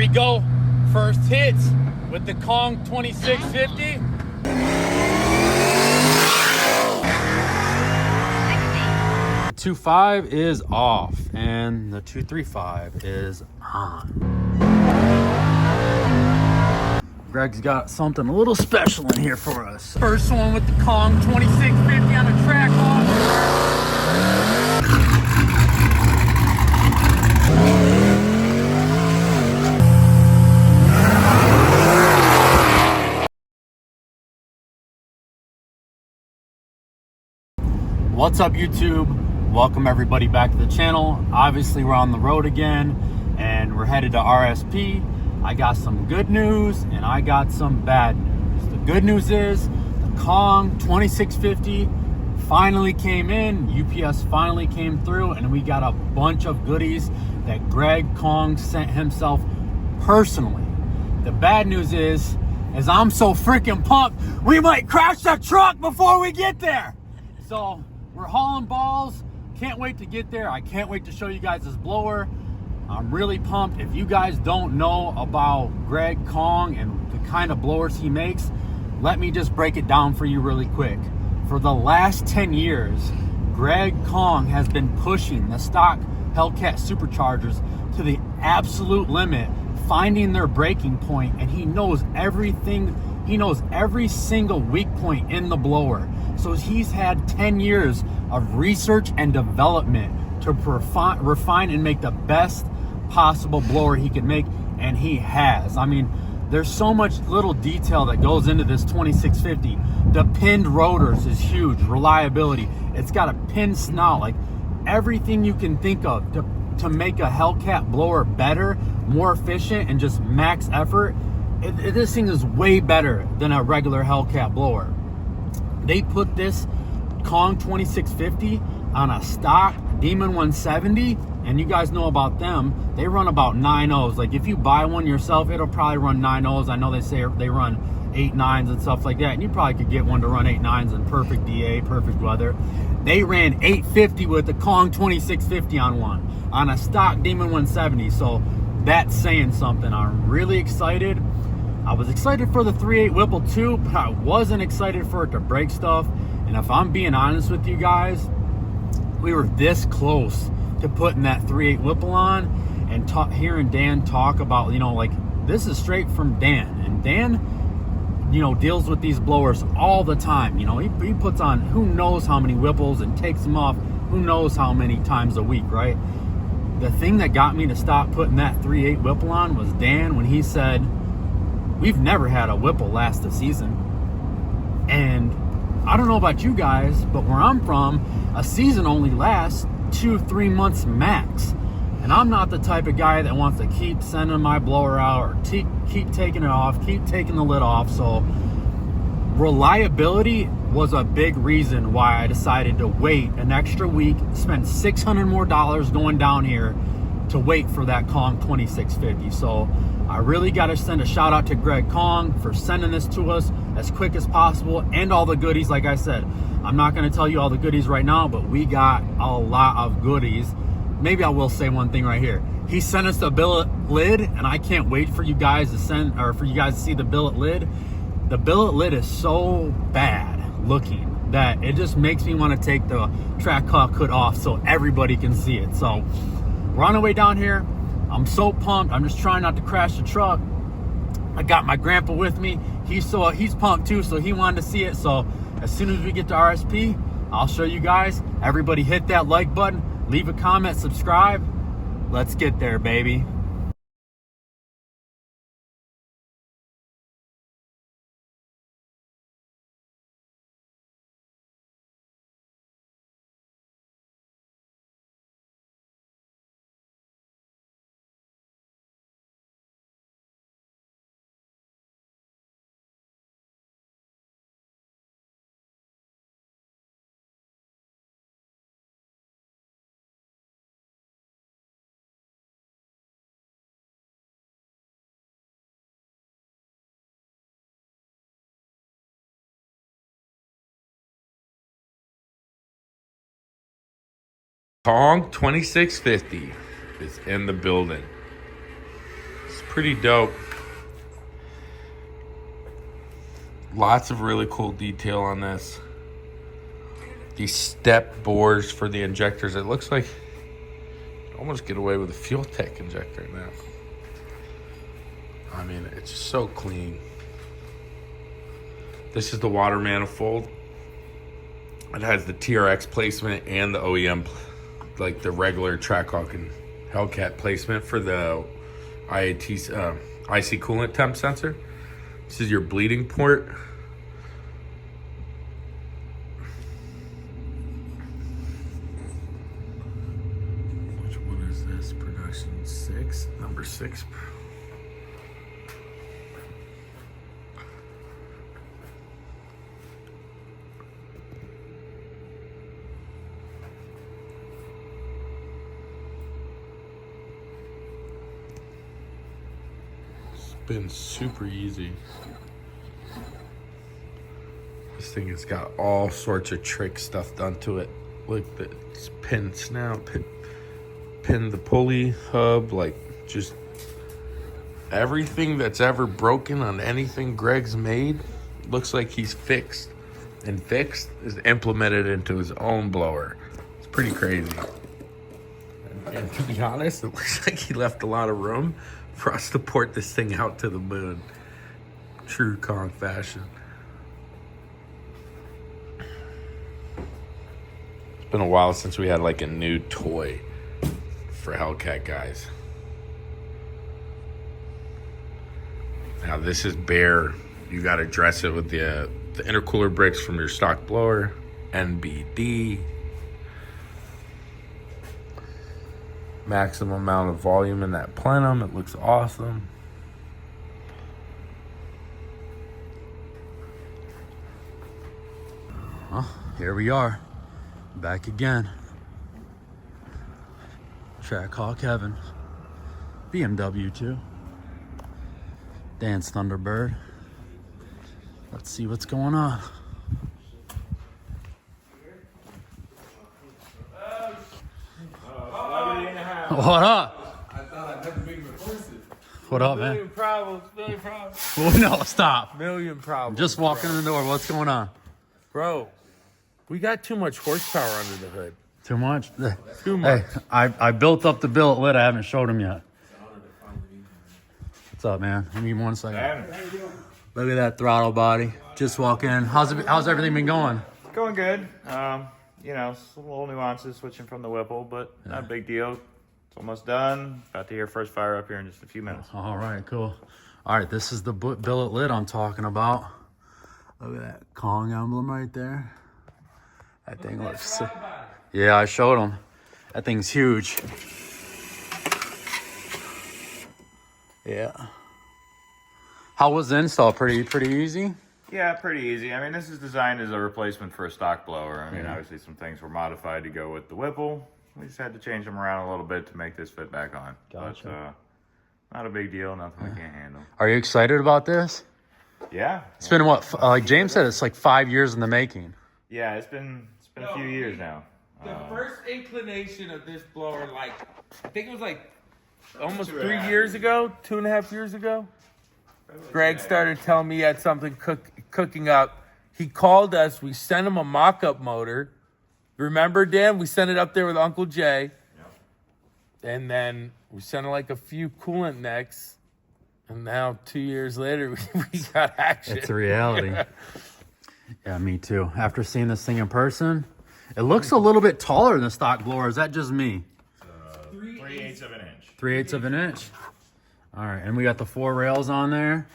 we go. First hits with the Kong 2650. The 2.5 is off and the 2.35 is on. Greg's got something a little special in here for us. First one with the Kong 2650 on a Trackhawk. What's up, YouTube? Welcome everybody back to the channel. Obviously we're on the road again and we're headed to RSP. I got some good news and I got some bad news. The good news is the Kong 2650 finally came in. UPS finally came through and we got a bunch of goodies that Greg Kong sent himself personally. The bad news is I'm so freaking pumped, we might crash the truck before we get there. So we're hauling balls. Can't wait to get there. I can't wait to show you guys this blower. I'm really pumped. If you guys don't know about Greg Kong and the kind of blowers he makes, let me just break it down for you really quick. For the last 10 years, Greg Kong has been pushing the stock Hellcat Superchargers to the absolute limit, finding their breaking point, and he knows everything. He knows every single weak point in the blower. So he's had 10 years of research and development to refine and make the best possible blower he could make, and he has. I mean, there's so much little detail that goes into this 2650. The pinned rotors is huge. Reliability. It's got a pinned snout. Like everything you can think of to make a Hellcat blower better, more efficient, and just max effort. This thing is way better than a regular Hellcat blower. They put this Kong 2650 on a stock Demon 170, and you guys know about them. They run about 9.0s. Like if you buy one yourself, it'll probably run 9.0s. I know they say they run 8.9s and stuff like that, and you probably could get one to run 8.9s in perfect DA, perfect weather. They ran 850 with the Kong 2650 on one, on a stock Demon 170. So that's saying something. I'm really excited. I was excited for the 3.8 Whipple too, but I wasn't excited for it to break stuff. And if I'm being honest with you guys, we were this close to putting that 3.8 Whipple on, and hearing Dan talk about, you know, like this is straight from Dan. And Dan, you know, deals with these blowers all the time. You know, he puts on who knows how many Whipples and takes them off who knows how many times a week, right? The thing that got me to stop putting that 3.8 Whipple on was Dan, when he said, we've never had a Whipple last a season. And I don't know about you guys, but where I'm from, a season only lasts 2-3 months max. And I'm not the type of guy that wants to keep sending my blower out or keep taking it off, keep taking the lid off. So reliability was a big reason why I decided to wait an extra week, spend $600 more going down here to wait for that Kong 2650. So I really got to send a shout out to Greg Kong for sending this to us as quick as possible, and all the goodies. Like I said, I'm not going to tell you all the goodies right now, but we got a lot of goodies. Maybe I will say one thing right here. He sent us the billet lid, and I can't wait for you guys to see the billet lid. The billet lid is so bad looking that it just makes me want to take the Trackhawk hood off so everybody can see it. So we're on our way down here. I'm so pumped. I'm just trying not to crash the truck. I got my grandpa with me. He's pumped too, so he wanted to see it. So as soon as we get to RSP, I'll show you guys. Everybody hit that like button, leave a comment, subscribe. Let's get there, baby. Kong 2650 is in the building. It's Pretty dope. Lots of really cool detail on this. These step bores for the injectors. It looks like you almost get away with a fuel tank injector now. I mean, it's so clean. This is the water manifold. It has the TRX placement and the OEM, like the regular Trackhawk and Hellcat placement for the IAT, IC coolant temp sensor. This is your bleeding port. Which one is this? Production 6? Number 6. Been super easy. This thing has got all sorts of trick stuff done to it. Look, it's pin snout, pin the pulley hub, like just everything that's ever broken on anything Greg's made looks like he's fixed. And fixed is implemented into his own blower. It's pretty crazy. And to be honest, it looks like he left a lot of room for us to port this thing out to the moon. True Kong fashion. It's been a while since we had like a new toy for Hellcat guys. Now this is bare. You gotta dress it with the intercooler bricks from your stock blower. NBD. Maximum amount of volume in that plenum. It looks awesome. Here we are, back again. Trackhawk Heaven, BMW too. Dan's Thunderbird. Let's see what's going on. What up? I thought I'd never make my voices. What up, man? Million problems. Oh, no, stop. Million problems. Just walking in the door. What's going on? Bro, we got too much horsepower under the hood. Too much? Too much. Hey, I built up the billet lid. I haven't showed him yet. What's up, man? Give me 1 second. Look at that throttle body. Just walk in. How's everything been going? Going good. You know, some little nuances switching from the Whipple, but not a big deal. It's almost done. About to hear first fire up here in just a few minutes. All right, cool. All right, this is the billet lid I'm talking about. Look at that Kong emblem right there. That thing looks sick. Yeah, I showed him. That thing's huge. Yeah. How was the install? Pretty easy? Yeah, pretty easy. I mean, this is designed as a replacement for a stock blower. I mean, obviously some things were modified to go with the Whipple. We just had to change them around a little bit to make this fit back on. Gotcha. But not a big deal. Nothing we can't handle. Are you excited about this? Yeah. It's been what? Like James said, it's like 5 years in the making. Yeah, it's been a few years now. The first inclination of this blower, like, I think it was like almost 3 years ago, 2.5 years ago. Greg started telling me he had something cooking up. He called us. We sent him a mock-up motor. Remember, Dan? We sent it up there with Uncle Jay. Yep. And then we sent him like a few coolant necks. And now 2 years later, we got action. It's a reality. Yeah, me too. After seeing this thing in person, it looks a little bit taller than the stock blower. Is that just me? 3/8 of an inch. 3/8 of an inch. All right, and we got the 4 rails on there.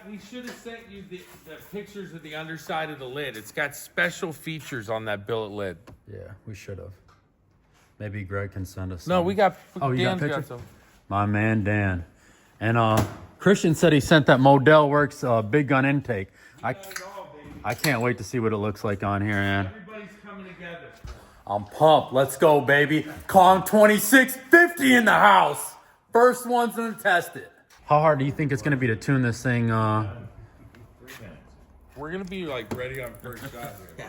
We should have sent you the pictures of the underside of the lid. It's got special features on that billet lid. Yeah, we should have. Maybe Greg can send us No, some. we got. Oh, you got Dan's pictures? some. My man Dan. And Christian said he sent that ModalWorks big gun intake. I can't wait to see what it looks like on here, man. Everybody's coming together. I'm pumped. Let's go, baby. Kong 2650 in the house. First one's gonna test it. How hard do you think it's gonna be to tune this thing? We're gonna be like ready on first shot here.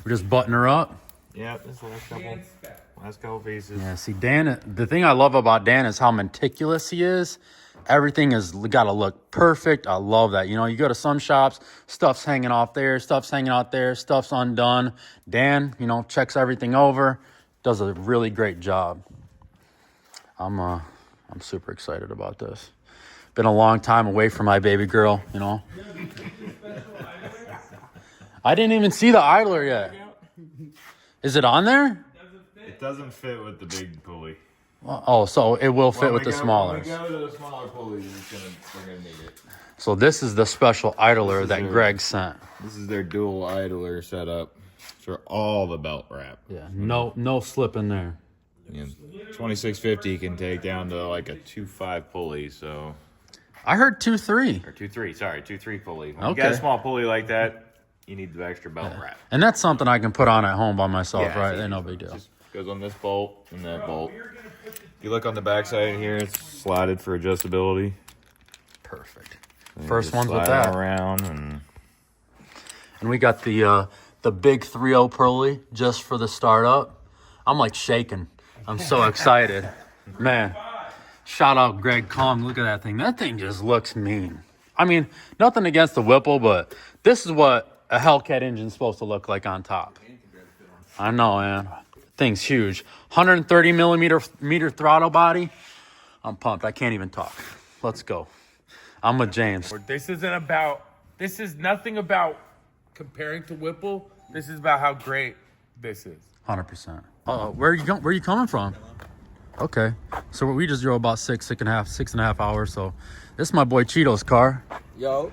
We're just butting her up. Yeah, this is the last couple pieces. Yeah, see, Dan, the thing I love about Dan is how meticulous he is. Everything has got to look perfect. I love that. You know, you go to some shops, stuff's hanging off there, stuff's hanging out there, stuff's undone. Dan, you know, checks everything over, does a really great job. I'm super excited about this. Been a long time away from my baby girl, you know. I didn't even see the idler yet. Is it on there? It doesn't fit with the big pulley. Oh, so it will fit with the smaller. smaller. When we go to the smaller pulleys, we're gonna need it. So this is the special idler that Greg sent. This is their dual idler setup for all the belt wrap. Yeah, no slip in there. Yeah, 2650 can take down to like a 2.5 pulley, so I heard 2.3. or 2.3. Sorry, 2.3 pulley. When you Okay. got a small pulley like that, you need the extra belt wrap. And that's something I can put on at home by myself, Yeah, right? it's Ain't no easy. big deal. Just goes on this bolt and that bolt. If you look on the back side here, it's slotted for adjustability. Perfect. And you First just ones with slide that. it around and And we got the big 3.0 pulley just for the startup. I'm like shaking. I'm so excited. Man, shout out Greg Kong. Look at that thing. That thing just looks mean. I mean, nothing against the Whipple, but this is what a Hellcat engine's supposed to look like on top. I know, man. Thing's huge. 130 millimeter throttle body. I'm pumped. I can't even talk. Let's go. I'm with James. This is nothing about comparing to Whipple. This is about how great this is. 100%. Where are you coming from? Okay. So we just drove about six and a half hours. So this is my boy Cheeto's car. Yo.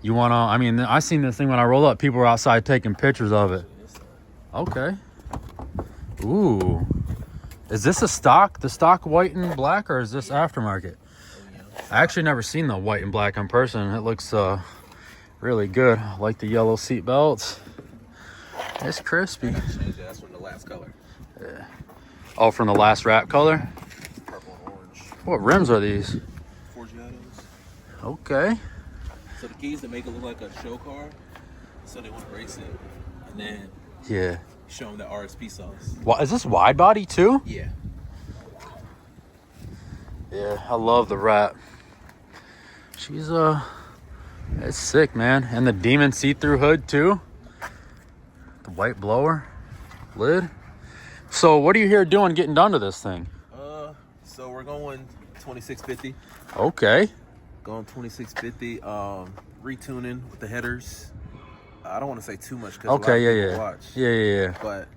You wanna? I mean, I seen this thing when I rolled up. People were outside taking pictures of it. Okay. Ooh. Is this a stock? The stock white and black, or is this aftermarket? I actually never seen the white and black in person. It looks really good. I like the yellow seat belts. It's crispy. That's from the last color. Yeah. Oh, from the last wrap color? Purple and orange. What rims are these? Forgiatos. Okay. So the keys to make it look like a show car. So they want to race it. And then Yeah. show them the RSP sauce. What, is this wide body too? Yeah. Yeah, I love the wrap. She's it's sick, man. And the Demon see-through hood too. The white blower lid. So what are you here doing getting done to this thing? So we're going 2650. Okay. Going 2650. Retuning with the headers. I don't want to say too much because Okay, yeah. watch. Yeah. But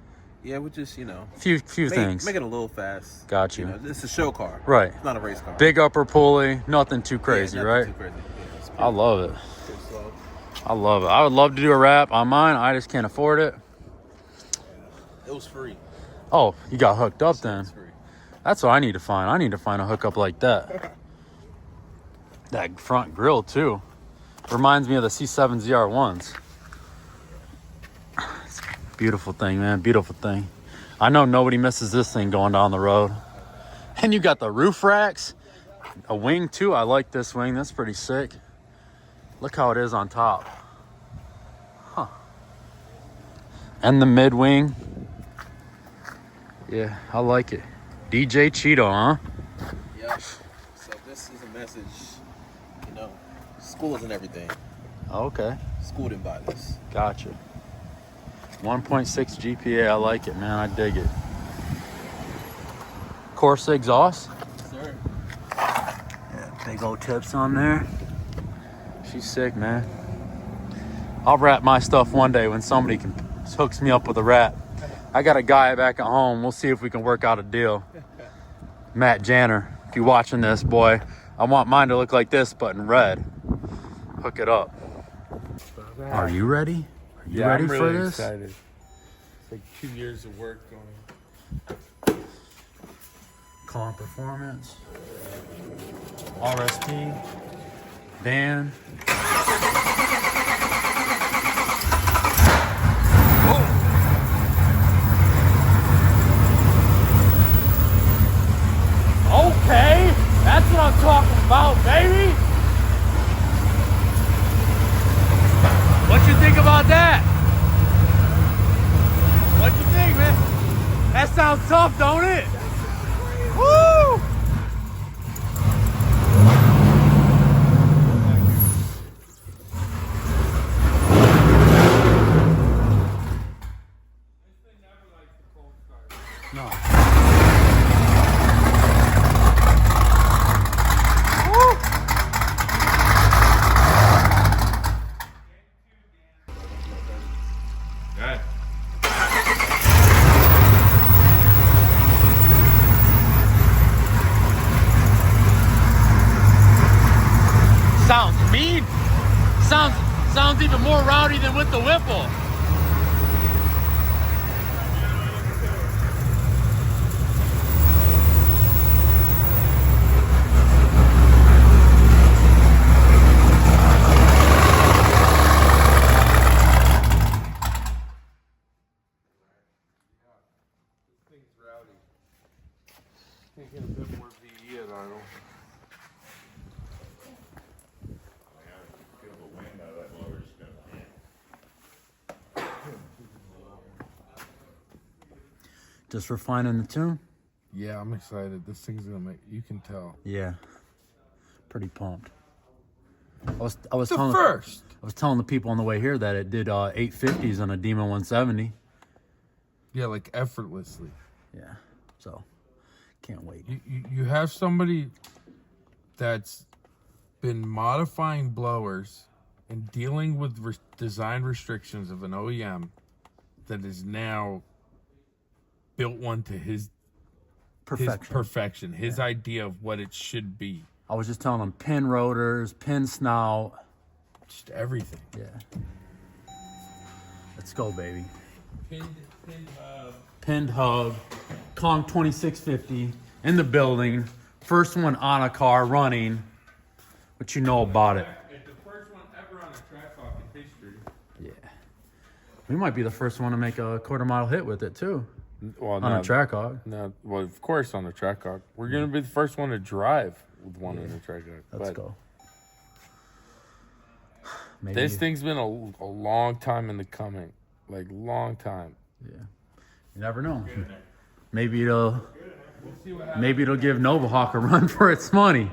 yeah, we just Few things. make it a little fast. Got you. It's a show car. Right. It's not a race car. Big upper pulley, nothing too Yeah, crazy, nothing right? too crazy. Yeah, it's I love it. pretty slow. I love it. I would love to do a wrap on mine. I just can't afford it. It was free. Oh, you got hooked up then. It's free. That's what I need to find. I need to find a hookup like that. That front grille too. Reminds me of the C7 ZR1s. It's a beautiful thing, man. Beautiful thing. I know nobody misses this thing going down the road. And you got the roof racks. A wing too. I like this wing. That's pretty sick. Look how it is on top. Huh. And the mid wing. Yeah, I like it. DJ Cheeto, huh? Yep. So this is a message, school isn't everything. Okay. School didn't buy this. Gotcha. 1.6 GPA. I like it, man. I dig it. Corsa exhaust. Sir. Yeah, big old tips on there. She's sick, man. I'll wrap my stuff one day when somebody hooks me up with a wrap. I got a guy back at home. We'll see if we can work out a deal. Matt Janner, if you're watching this, boy, I want mine to look like this, but in red. Hook it up. Are you ready? Are you ready I'm for really this? excited. It's like 2 years of work going. Calm Performance. RSP. Dan. Okay, that's what I'm talking about, baby. What you think about that? What you think, man? That sounds tough, don't it? Woo! it more rowdy than with the Whipple. Taking a bit more VE at Arnold. Feel the wind out of that blower just going. Just refining the tune. Yeah, I'm excited. This thing's gonna make. You can tell. Yeah, pretty pumped. I was The telling first. I was telling the people on the way here that it did 850s on a Demon 170. Yeah, like effortlessly. Yeah, so can't wait. You have somebody that's been modifying blowers and dealing with design restrictions of an OEM that is now built one to his perfection, his idea of what it should be. I was just telling them pin rotors, pin snout, Just everything. yeah. Let's go, baby. Pinned Pinned hub, Kong 2650 in the building. First one on a car running. What you know about it? It's the first one ever on a Trackhawk in history. Yeah. We might be the first one to make a quarter model hit with it too. Well, On a Trackhawk. No, well, of course on the Trackhawk. We're gonna be the first one to drive with one on the Trackhawk. Let's But go. Maybe. this thing's been a long time in the coming, like long time. Yeah. You never know. Maybe it'll give Novahawk a run for its money.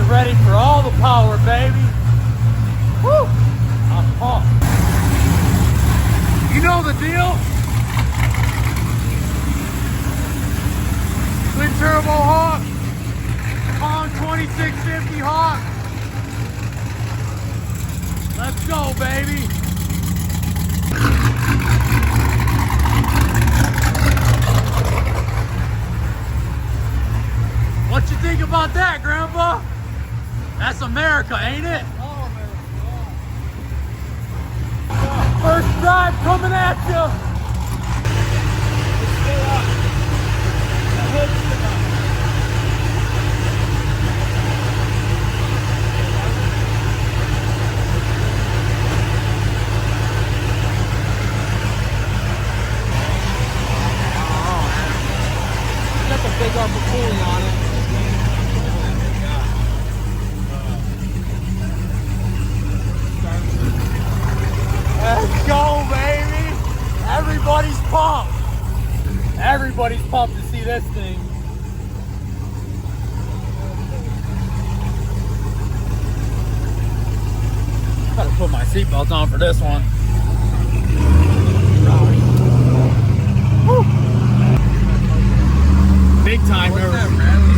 Ready for all the power, baby. Woo! I'm pumped. You know the deal. Twin turbo Hawk. Kong 2650 Hawk. Let's go, baby. What you think about that, Grandpa? That's America, ain't it? Oh, America. First drive coming at you. Got the big upper pulley on it. Let's go, baby! Everybody's pumped. Everybody's pumped to see this thing. Gotta put my seatbelt on for this one. Woo. Big time. What's nervous. that rattling?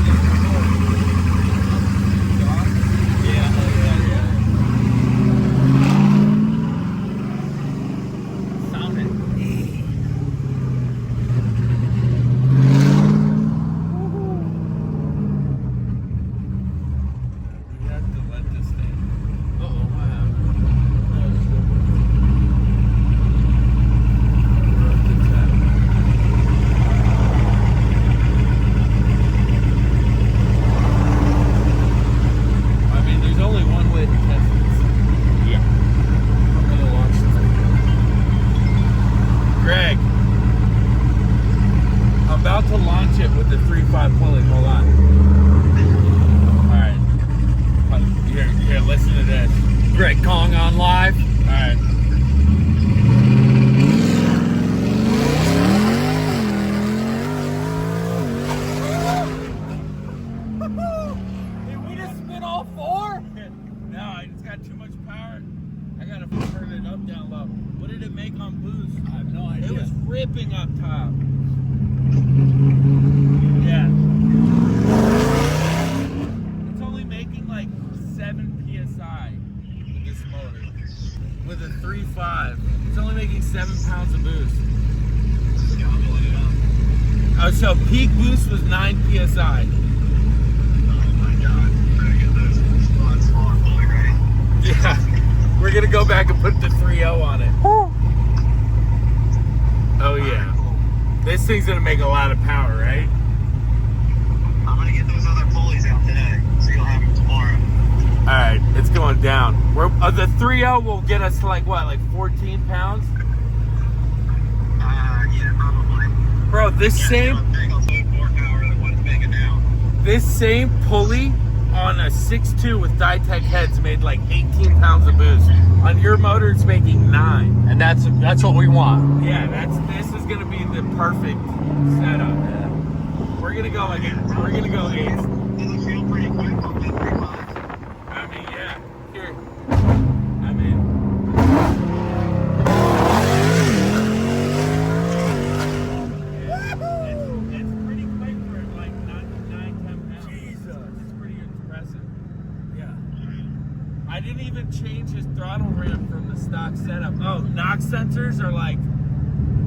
To launch it with the 3.5 Pulley. Hold on. ripping up top. Yeah. It's only making like 7 PSI with this motor. With a 3.5. It's only making 7 pounds of boost. Oh, so peak boost was 9 PSI. Yeah, we're gonna go back and put the 3.0 on it. Oh yeah, this thing's gonna make a lot of power, right? I'm gonna get those other pulleys out today, so you'll have them tomorrow. All right, it's going down. The 3.0 will get us to like what, like 14 pounds? Yeah, probably. Bro, this same More power than what it's making now. this same pulley on a 6.2 with Dytech heads made like 18 pounds of boost. On your motor, it's making 9. And that's what we want. Yeah, this is gonna be the perfect setup. We're gonna go like we're gonna go 8. Does it feel pretty quick on that 3.5? I mean, yeah. Here. I mean. It's pretty quick for like 9-10 pounds. Jesus. It's pretty impressive. Yeah. I didn't even change his throttle ramp from the stock setup. Oh, knock sensors are like,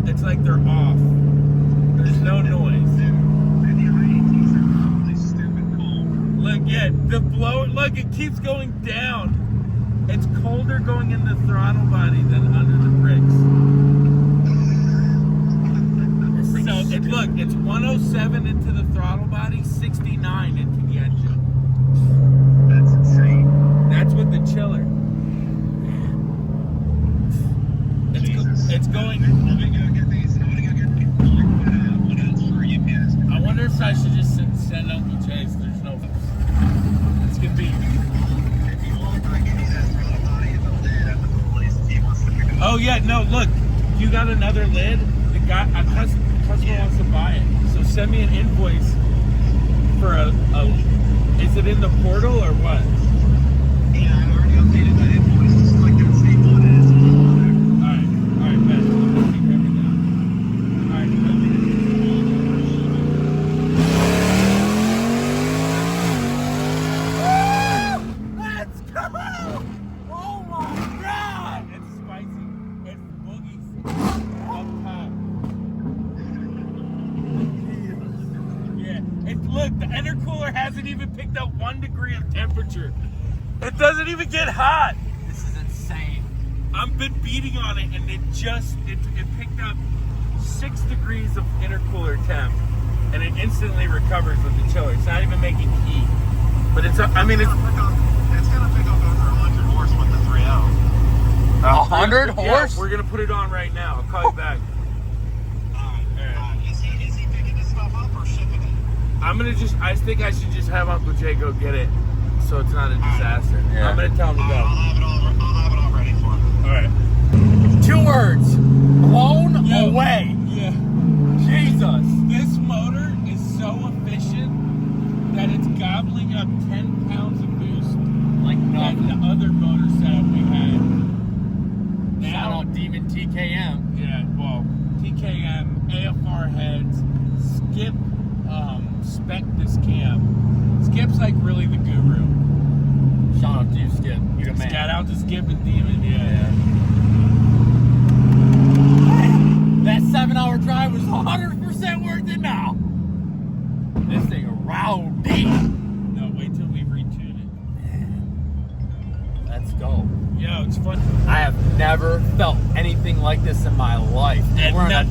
it's like they're off. There's no noise. Look, yeah, the blower, look, it keeps going down. It's colder going in the throttle body than under the brakes. So, look, it's 107 into the throttle body, 69 into the engine. That's insane. That's with the chiller. It's going. I'm gonna go get these. I'm gonna go get these. What else for UPS? I wonder if I should just send Uncle Chase. There's no. It's gonna be. If you want, I can use that throttle body and the lid at the pulleys if he wants to pick it up. Oh yeah, no. Look, you got another lid. The guy, a customer wants to buy it. So send me an invoice for a. Is it in the portal or what? Yeah, I already updated that invoice. Just click that same one and it's all on there. All right, Ben. Let's keep everything down. All right, let's go! Oh my God! It's spicy. It's boogies up top. Yeah, look, the intercooler hasn't even picked up 1 degree of temperature. It doesn't even get hot. This is insane. I've been beating on it, and it picked up 6 degrees of intercooler temp, and it instantly recovers with the chiller. It's not even making heat, but it's. I mean, it's. It's gonna pick up over 100 horse with the 3.0. 100 Yeah, horse? we're gonna put it on right now. I'll call you back. Is he picking this stuff up or shipping it? I think I should just have Uncle Jay go get it, so it's not a disaster. Yeah. I'm gonna tell him to go. I'll have it all ready for him. All right. 2 words. Blown away. Yeah. Jesus. This motor is so efficient that it's gobbling up 10 pounds of boost like the other motor setup we had. Shout out Demon TKM. Yeah, well, TKM, AFR heads, Skip, spec this cam. Skip's like really the guru. Shout out to you, Skip. You're the man. Shout out to Skip and Demon, yeah. That 7-hour drive was 100% worth it now. This thing is rowdy. No, wait till we retune it. Let's go. Yo, it's fun. I have never felt anything like this in my life. At We're on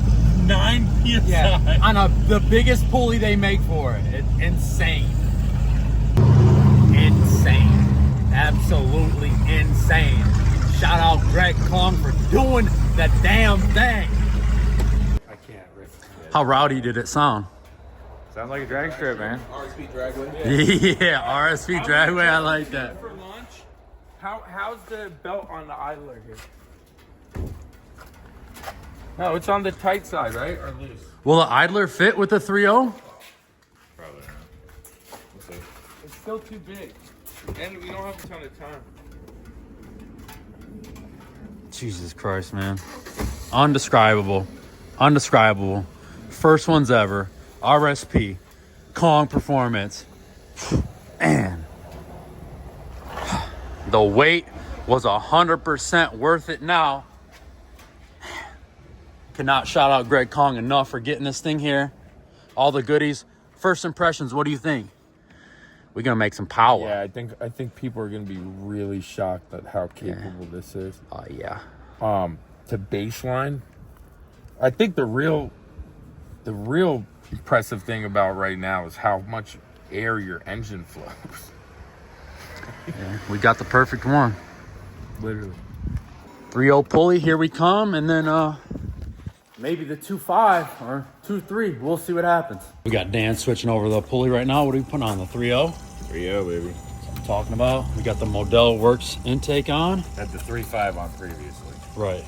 9 PSI. yeah, on the biggest pulley they make for it. It's insane. Insane. Absolutely insane. Shout out Greg Klum for doing the damn thing. I can't riff. How rowdy did it sound? Sounds like a drag strip, man. RSP Dragway. Yeah, RSP Dragway, I like that. For launch, how's the belt on the idler here? No, it's on the tight side, right? Or loose? Will the idler fit with the 3.0? Probably not. We'll see. It's still too big. And we don't have a ton of time. Jesus Christ, man. Undescribable. undescribable. First ones ever. RSP. Kong Performance. And the wait was 100% worth it now. Cannot shout out Greg Kong enough for getting this thing here. All the goodies. First impressions, what do you think? We're gonna make some power. Yeah, I think people are gonna be really shocked at how capable this is. Oh yeah. To baseline, I think the real impressive thing about right now is how much air your engine flows. Yeah, we got the perfect one. Literally. 3.0 pulley, here we come, and then maybe the 2.5 or 2.3. We'll see what happens. We got Dan switching over the pulley right now. What are we putting on, the 3.0? 3.0, baby. That's what I'm talking about. We got the ModalWorks intake on. Had the 3.5 on previously. Right.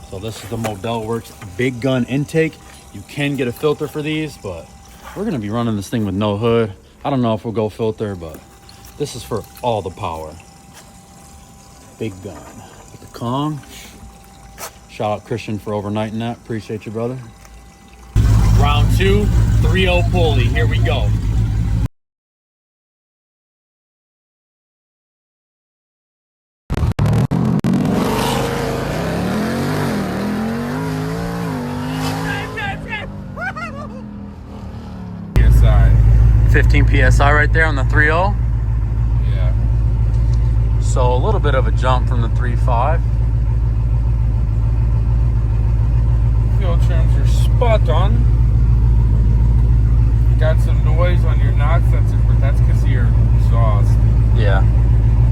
So this is the ModalWorks big gun intake. You can get a filter for these, but we're gonna be running this thing with no hood. I don't know if we'll go filter, but this is for all the power. Big gun with the Kong. Shout out Christian for overnighting that. Appreciate you, brother. Round 2, 3.0 pulley. Here we go. PSI. 15 PSI right there on the 3.0. Yeah. So a little bit of a jump from the 3.5. Fuel trims are spot on. Got some noise on your knock sensors, but that's because of your exhaust. Yeah.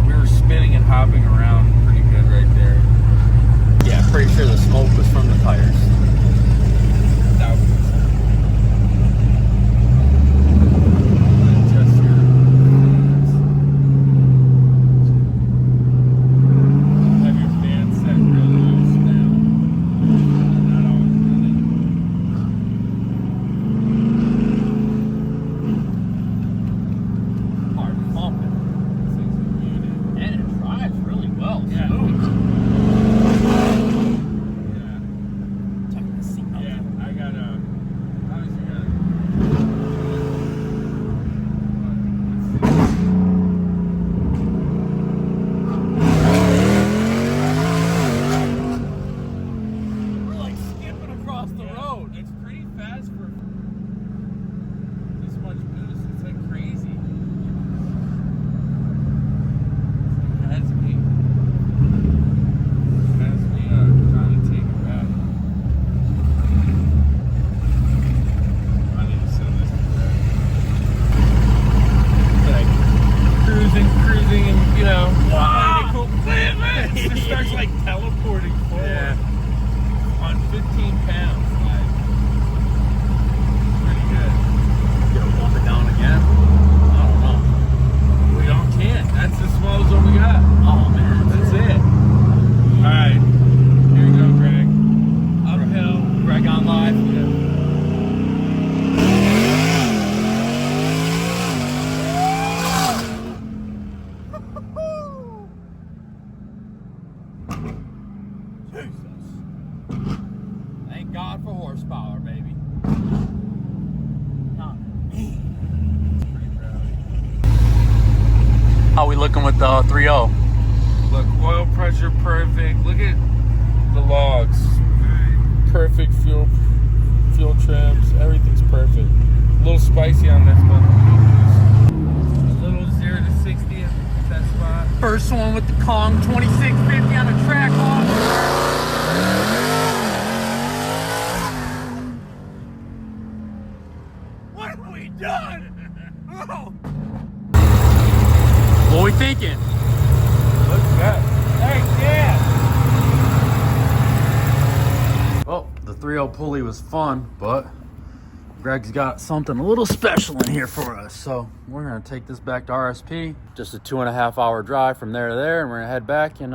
We were spinning and hopping around pretty good right there. Yeah, pretty sure the smoke was from the tires. That was have your fan set real loose now. Not always running. Hard pumping. And it drives really well. Yeah. Smooth. Yeah. Tighten the seat up. Yeah, I got obviously got We're like skipping across the road. It's pretty fast for this much boost. It's like crazy. That's me. That's me trying to take it back. I need to send this to Brad. Like cruising, and you know, wow! Cool. It just starts like teleporting forward. Yeah. On 15 pounds, like pretty good. Get it bump it down again. I don't know. We don't can't. That's the smallest one we got. Oh man, That's it. All right, here we go, Greg. Uphill. Greg on live. Thank God for horsepower, baby. Not me. How we looking with the 3.0? Look, oil pressure perfect. Look at the logs. Perfect fuel trims. Everything's perfect. A little spicy on this one. A little 0 to 60 at that spot. First one with the Kong 2650 on a Trackhawk. What have we done? Oh. What we thinking? Look at that. Hey, yeah. Well, the 3.0 pulley was fun, but Greg's got something a little special in here for us. So we're gonna take this back to RSP. Just a 2.5 hour drive from there to there, and we're gonna head back and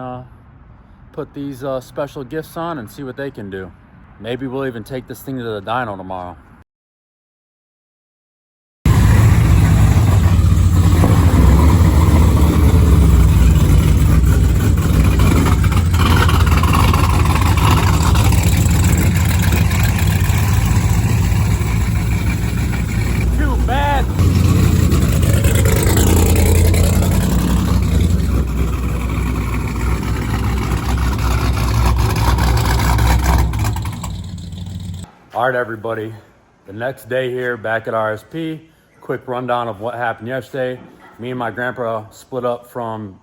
put these special gifts on and see what they can do. Maybe we'll even take this thing to the dyno tomorrow. All right, everybody. The next day here back at RSP. Quick rundown of what happened yesterday. Me and my grandpa split up from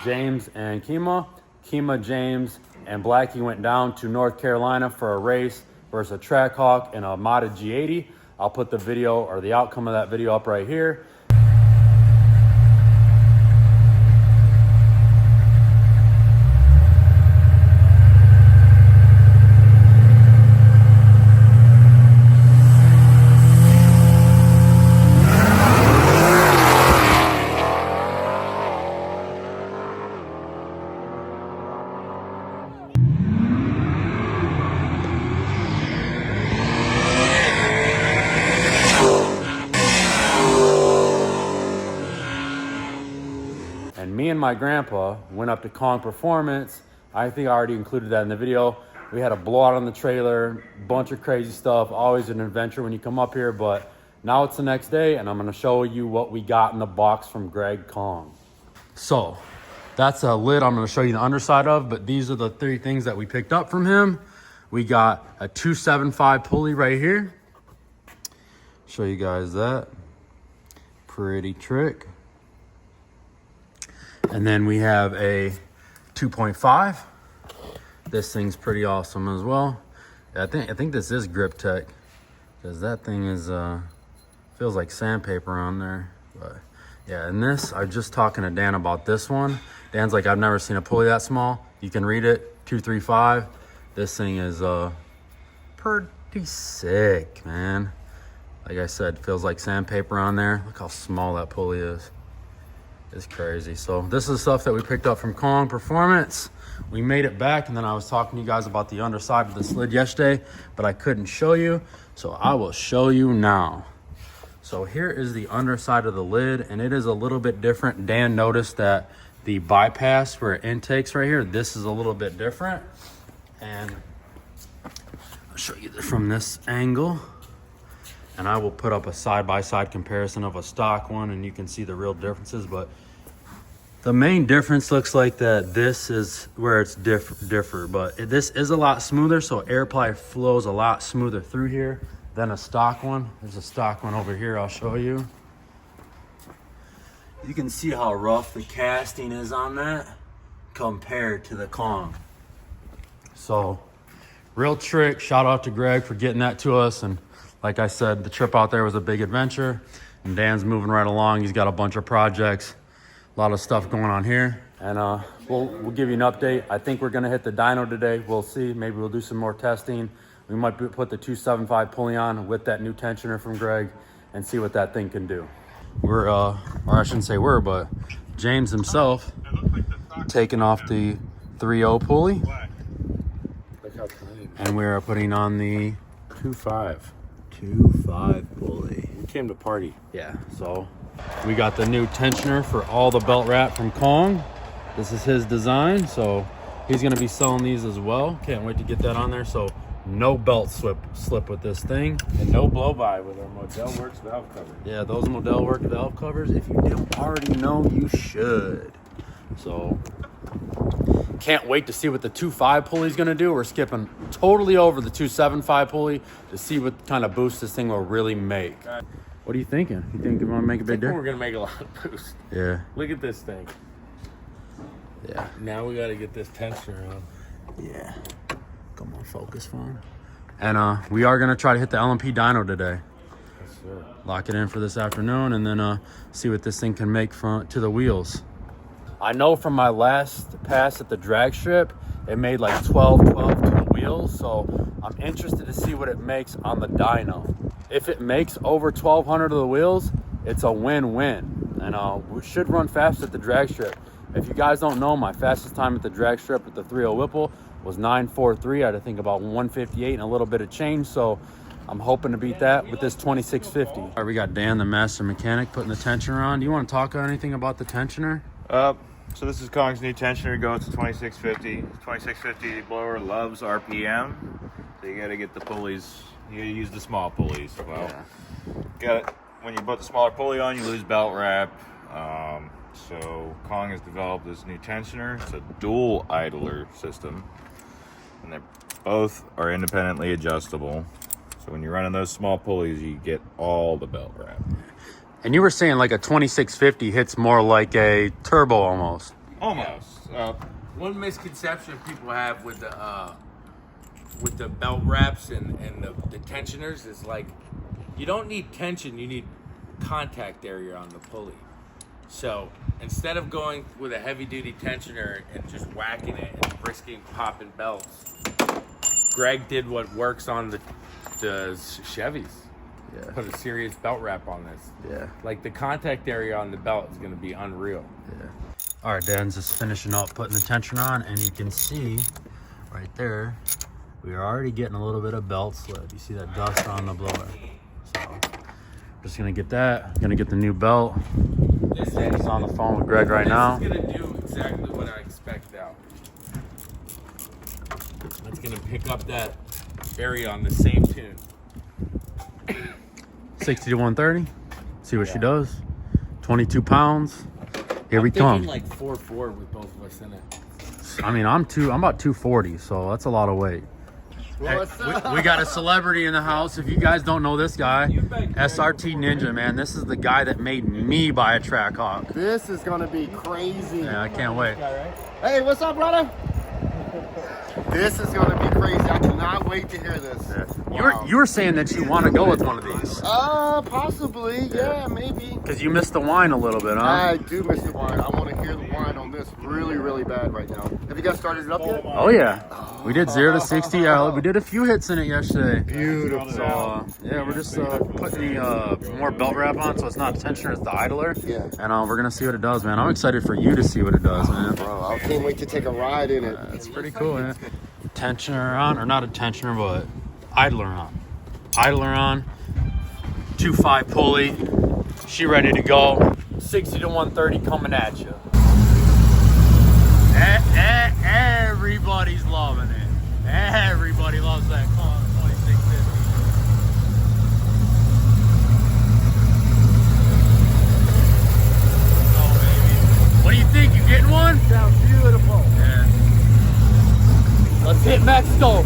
James and Kima. Kima, James, and Blackie went down to North Carolina for a race versus a Trackhawk and a modded G80. I'll put the video or the outcome of that video up right here. And me and my grandpa went up to Kong Performance. I think I already included that in the video. We had a blowout on the trailer, bunch of crazy stuff. Always an adventure when you come up here, but now it's the next day and I'm gonna show you what we got in the box from Greg Kong. So that's a lid I'm gonna show you the underside of, but these are the 3 things that we picked up from him. We got a 275 pulley right here. Show you guys that. Pretty trick. And then we have a 2.5. This thing's pretty awesome as well. I think this is Grip Tech, because that thing is feels like sandpaper on there. But yeah, and this, I was just talking to Dan about this one. Dan's like, I've never seen a pulley that small. You can read it, 235. This thing is pretty sick, man. Like I said, feels like sandpaper on there. Look how small that pulley is. It's crazy. So this is stuff that we picked up from Kong Performance. We made it back, and then I was talking to you guys about the underside of this lid yesterday, but I couldn't show you, so I will show you now. So here is the underside of the lid, and it is a little bit different. Dan noticed that the bypass where it intakes right here, this is a little bit different, and I'll show you this from this angle. And I will put up a side-by-side comparison of a stock one, and you can see the real differences. But the main difference looks like that this is where it's differ. But this is a lot smoother, so air apply flows a lot smoother through here than a stock one. There's a stock one over here I'll show you. You can see how rough the casting is on that compared to the Kong. So, real trick. Shout out to Greg for getting that to us. And like I said, the trip out there was a big adventure, and Dan's moving right along. He's got a bunch of projects, a lot of stuff going on here, and we'll give you an update. I think we're gonna hit the dyno today. We'll see. Maybe we'll do some more testing. We might put the 275 pulley on with that new tensioner from Greg and see what that thing can do. We're, or I shouldn't say we're, but James himself taking off the 3.0 pulley, and we're putting on the 2.5 pulley. We came to party. Yeah, so we got the new tensioner for all the belt wrap from Kong. This is his design, so he's gonna be selling these as well. Can't wait to get that on there. So no belt slip with this thing. And no blow by with our ModalWorks valve cover. Yeah, those ModalWorks valve covers, if you didn't already know, you should. So can't wait to see what the 2.5 pulley is gonna do. We're skipping totally over the 2.75 pulley to see what kind of boost this thing will really make. What are you thinking? You think you're gonna make a big difference? We're gonna make a lot of boost. Yeah. Look at this thing. Yeah. Now we gotta get this tensioner on. Yeah. Come on, focus phone. And we are gonna try to hit the LMP dyno today. Yes, sir. Lock it in for this afternoon, and then see what this thing can make to the wheels. I know from my last pass at the drag strip, it made like 12 to the wheels. So I'm interested to see what it makes on the dyno. If it makes over 1200 to the wheels, it's a win-win. And we should run fast at the drag strip. If you guys don't know, my fastest time at the drag strip with the 3.0 Whipple was 9.43. I think about 158 and a little bit of change. So I'm hoping to beat that with this 2650. All right, we got Dan, the master mechanic, putting the tensioner on. Do you want to talk anything about the tensioner? So this is Kong's new tensioner. Goes to 2650. 2650 blower loves RPM. So you got to get the pulleys. You got to use the small pulleys. Well, got it. When you put the smaller pulley on, you lose belt wrap. So Kong has developed this new tensioner. It's a dual idler system, and they both are independently adjustable. So when you're running those small pulleys, you get all the belt wrap. And you were saying like a 2650 hits more like a turbo almost. Almost. One misconception people have with the belt wraps and the tensioners is like, you don't need tension, you need contact area on the pulley. So instead of going with a heavy duty tensioner and just whacking it and risking popping belts, Greg did what works on the Chevys. Yeah. Put a serious belt wrap on this. Yeah. Like the contact area on the belt is going to be unreal. Yeah. All right, Dan's just finishing up putting the tensioner on, and you can see right there, we are already getting a little bit of belt slip. You see that dust on the blower. So just gonna get that. Gonna get the new belt. This Dan's on the phone with Greg right now. This is going to do exactly what I expect out. It's going to pick up that area on the same tune. 60 to 130. See what she does. 22 pounds. Here we come. Like 4.4 with both of us in it. I mean, I'm about 240, so that's a lot of weight. Hey, we got a celebrity in the house. If you guys don't know this guy, SRT Ninja, man. This is the guy that made me buy a Trackhawk. This is gonna be crazy. Yeah, I can't wait. Hey, what's up, brother? This is gonna be crazy. I cannot wait to hear this. Wow. You were saying that you want to go with one of these. Possibly, yeah, maybe. Because you missed the wine a little bit, huh? I do miss the wine. I want to hear the wine on this really, really bad right now. Have you guys started it up yet? Oh yeah, we did 0 to 60. We did a few hits in it yesterday. Beautiful. So yeah, we're just putting the more belt wrap on, so it's not tensioner, it's the idler. Yeah. And we're gonna see what it does, man. I'm excited for you to see what it does, man. Bro, I can't wait to take a ride in it. It's pretty cool, man. Tensioner on, or not a tensioner, but idler on. Idler on. 2.5 pulley. She ready to go. 60 to 130 coming at you. Everybody's loving it. Everybody loves that Kong 2650. Oh, baby. What do you think? You getting one? Sounds beautiful. Yeah. Let's hit Mexico.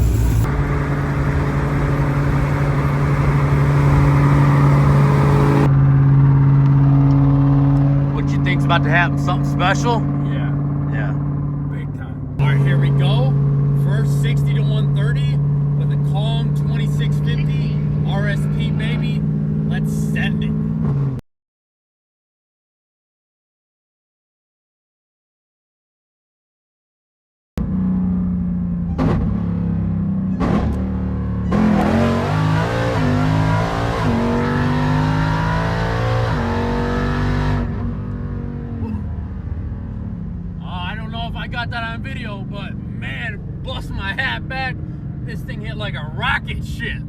What you think's about to happen? Something special? Yeah, Yeah. big time. All right, here we go. First 60 to 130 with a Kong 2650 RSP, baby. Let's send it. I don't know if I got that on video, but man, bust my hat back. This thing hit like a rocket ship.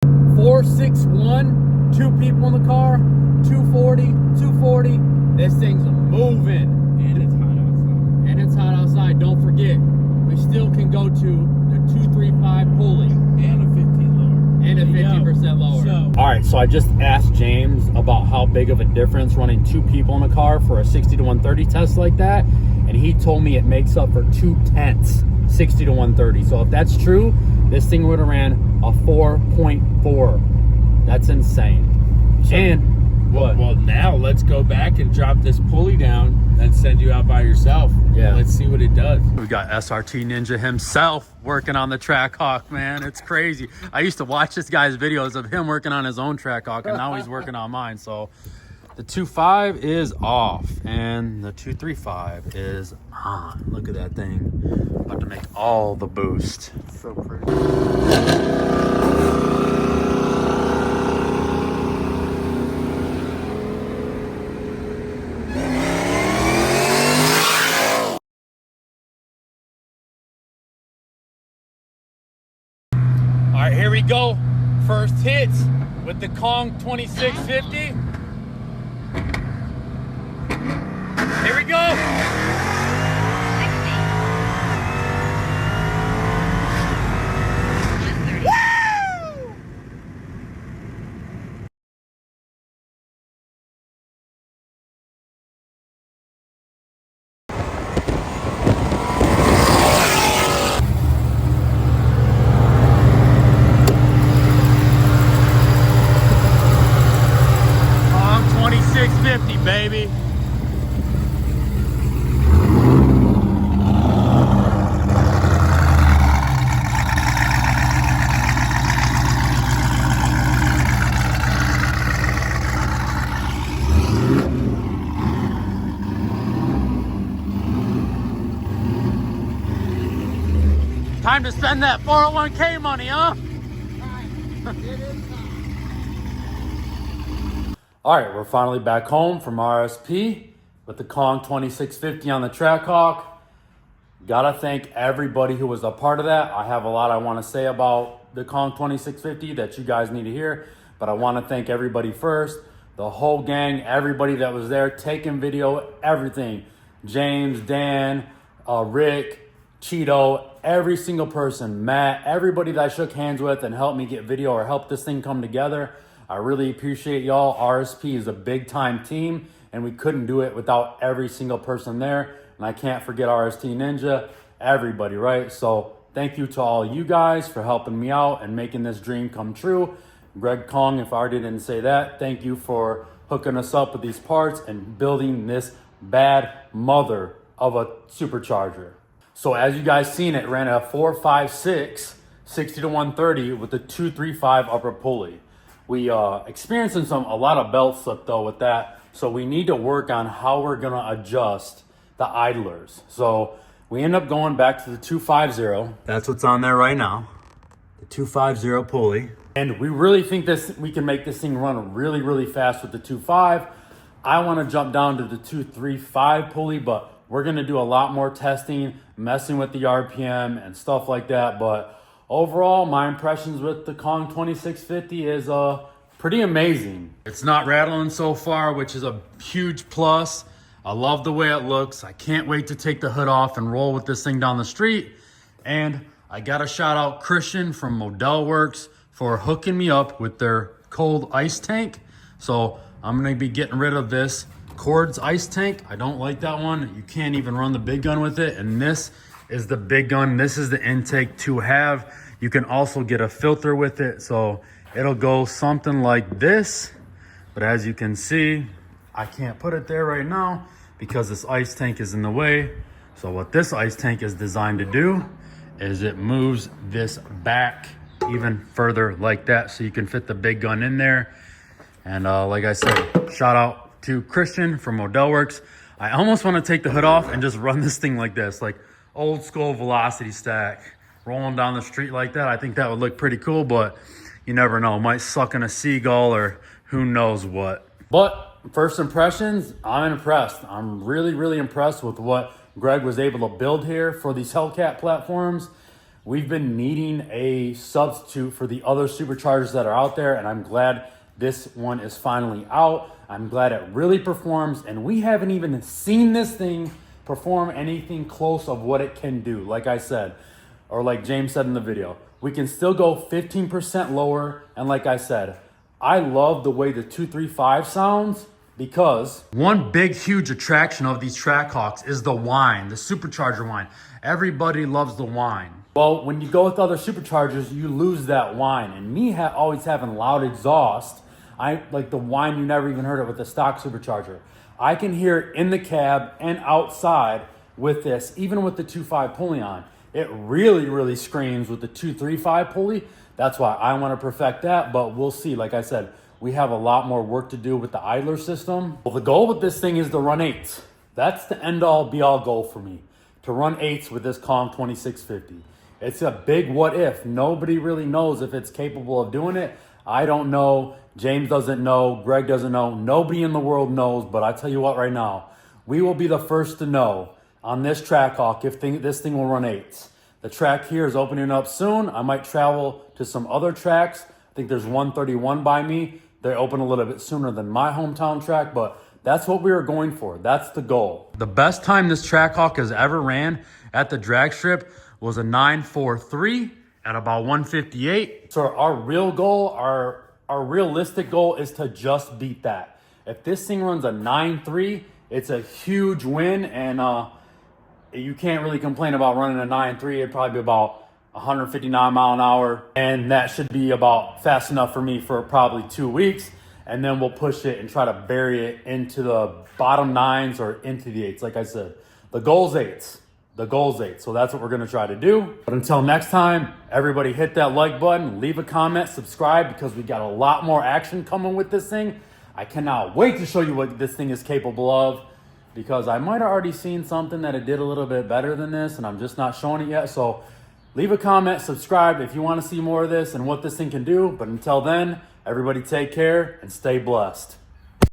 .461, 2 people in the car, 240, 240. This thing's moving. And it's hot outside. And it's hot outside. Don't forget, we still can go to the 235 pulley. And a 15 lower. And a 50% lower. All right, so I just asked James about how big of a difference running 2 people in a car for a 60 to 130 test like that, and he told me it makes up for 2/10 60 to 130. So if that's true, this thing would have ran a 4.4. That's insane. And what? Well, now let's go back and drop this pulley down and send you out by yourself. Yeah. Let's see what it does. We got SRT Ninja himself working on the Trackhawk, man. It's crazy. I used to watch this guy's videos of him working on his own Trackhawk, and now he's working on mine. So the 2.5 is off, and the 2.35 is on. Look at that thing. About to make all the boost. So pretty. All right, here we go. First hits with the Kong 2650. Here we go. Time to spend that 401k money, huh? All right, we're finally back home from RSP with the Kong 2650 on the Trackhawk. Gotta thank everybody who was a part of that. I have a lot I want to say about the Kong 2650 that you guys need to hear, but I want to thank everybody first. The whole gang, everybody that was there, taking video, everything. James, Dan, Rick, Cheeto, every single person, Matt, everybody that I shook hands with and helped me get video or helped this thing come together. I really appreciate y'all. RSP is a big time team and we couldn't do it without every single person there. And I can't forget RST Ninja, everybody, right? So thank you to all you guys for helping me out and making this dream come true. Greg Kong, if I already didn't say that, thank you for hooking us up with these parts and building this bad mother of a supercharger. So as you guys seen, it ran a 456 60 to 130 with a 235 upper pulley. We experiencing a lot of belt slip though with that, so we need to work on how we're gonna adjust the idlers. So we end up going back to the 250. That's what's on there right now, the 250 pulley. And we really think we can make this thing run really, really fast with the 2.5. I want to jump down to the 235 pulley, but we're going to do a lot more testing, messing with the RPM and stuff like that. But overall, my impressions with the Kong 2650 is pretty amazing. It's not rattling so far, which is a huge plus. I love the way it looks. I can't wait to take the hood off and roll with this thing down the street. And I got to shout out Christian from ModalWorks for hooking me up with their cold ice tank. So I'm gonna be getting rid of this Cords ice tank. I don't like that one. You can't even run the big gun with it. And this is the big gun. This is the intake to have. You can also get a filter with it. So it'll go something like this. But as you can see, I can't put it there right now because this ice tank is in the way. So what this ice tank is designed to do is it moves this back even further like that, so you can fit the big gun in there. And like I said, shout out to Christian from ModalWorks. I almost want to take the hood off and just run this thing like this, like old school velocity stack, rolling down the street like that. I think that would look pretty cool, but you never know, might suck in a seagull or who knows what. But first impressions, I'm impressed. I'm really, really impressed with what Greg was able to build here for these Hellcat platforms. We've been needing a substitute for the other superchargers that are out there, and I'm glad this one is finally out. I'm glad it really performs, and we haven't even seen this thing perform anything close of what it can do. Like I said, or like James said in the video, we can still go 15% lower, and like I said, I love the way the 235 sounds because one big, huge attraction of these Trackhawks is the whine, the supercharger whine. Everybody loves the whine. Well, when you go with other superchargers, you lose that whine. And me always having loud exhaust, I like the whine, you never even heard it with the stock supercharger. I can hear it in the cab and outside with this, even with the 2.5 pulley on. It really, really screams with the 2.35 pulley. That's why I want to perfect that, but we'll see. Like I said, we have a lot more work to do with the idler system. Well, the goal with this thing is to run 8s. That's the end-all, be-all goal for me, to run 8s with this Kong 2650. It's a big what if. Nobody really knows if it's capable of doing it. I don't know. James doesn't know. Greg doesn't know. Nobody in the world knows. But I tell you what right now, we will be the first to know on this Trackhawk if this thing will run 8s. The track here is opening up soon. I might travel to some other tracks. I think there's 131 by me. They open a little bit sooner than my hometown track, but that's what we were going for. That's the goal. The best time this Trackhawk has ever ran at the drag strip was a 9.43 at about 158. So our real goal, our realistic goal is to just beat that. If this thing runs a 9.3, it's a huge win, and you can't really complain about running a 9.3. It'd probably be about 159 mile an hour, and that should be about fast enough for me for probably 2 weeks. And then we'll push it and try to bury it into the bottom 9s or into the 8s. Like I said, the goal's 8s. The goal's 8. So that's what we're going to try to do. But until next time, everybody hit that like button, leave a comment, subscribe, because we got a lot more action coming with this thing. I cannot wait to show you what this thing is capable of, because I might have already seen something that it did a little bit better than this, and I'm just not showing it yet. So Leave a comment, subscribe if you want to see more of this and what this thing can do. But until then, everybody take care and stay blessed.